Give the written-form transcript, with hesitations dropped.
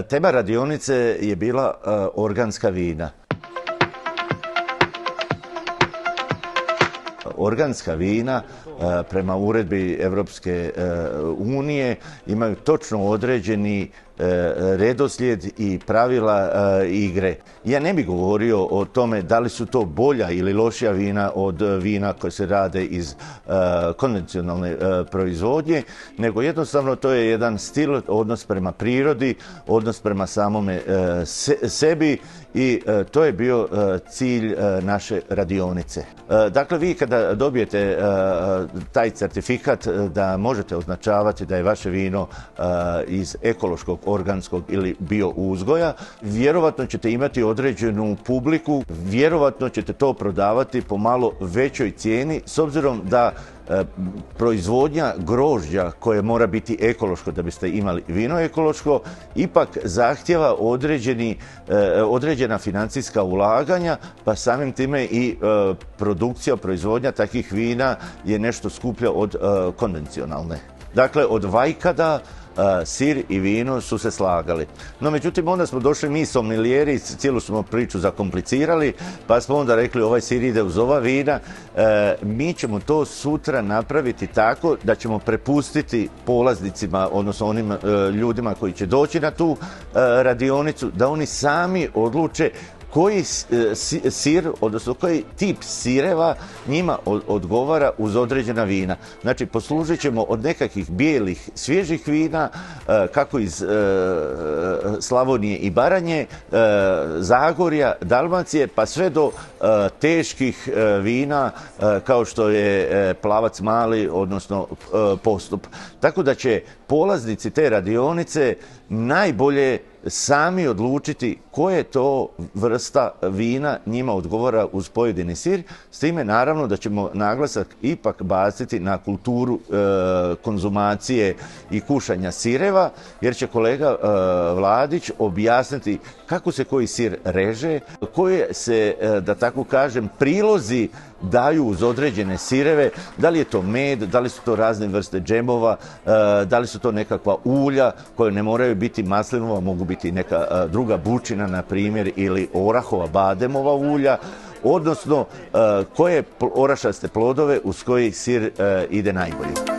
Tema radionice je bila organska vina. Organska vina prema uredbi Europske unije imaju točno određeni redoslijed i pravila igre. Ja ne bih govorio o tome da li su to bolja ili lošija vina od vina koje se rade iz konvencionalne proizvodnje, nego jednostavno to je jedan stil, odnos prema prirodi, odnos prema samome sebi i to je bio cilj naše radionice. Dakle, vi kada dobijete taj certifikat da možete označavati da je vaše vino iz ekološkog, organskog ili bio uzgoja, vjerovatno ćete imati određenu publiku, vjerovatno ćete to prodavati po malo većoj cijeni, s obzirom da proizvodnja grožđa koje mora biti ekološko da biste imali vino ekološko, ipak zahtjeva određena financijska ulaganja, pa samim time i produkcija, proizvodnja takvih vina je nešto skuplja od konvencionalne. Dakle, od vajkada sir i vino su se slagali. No, međutim, onda smo došli mi sommelijeri, cijelu smo priču zakomplicirali, pa smo onda rekli ovaj sir ide uz ova vina. Mi ćemo to sutra napraviti tako da ćemo prepustiti polaznicima, odnosno onim ljudima koji će doći na tu radionicu, da oni sami odluče koji sir, odnosno koji tip sireva njima odgovara uz određena vina. Znači, poslužit ćemo od nekakvih bijelih, svježih vina, kako iz Slavonije i Baranje, Zagorja, Dalmacije, pa sve do teških vina kao što je Plavac mali, odnosno Postup. Tako da će polaznici te radionice najbolje sami odlučiti koje to vrsta vina njima odgovara uz pojedini sir, s time naravno da ćemo naglasak ipak baciti na kulturu konzumacije i kušanja sireva, jer će kolega Vladić objasniti kako se koji sir reže, koje se, da tako kažem, prilozi daju uz određene sireve, da li je to med, da li su to razne vrste džemova, da li su to nekakva ulja koje ne moraju biti maslinova, mogu biti neka druga bučina, na primjer, ili orahova, bademova ulja, odnosno koje orašaste plodove uz koji sir ide najbolje.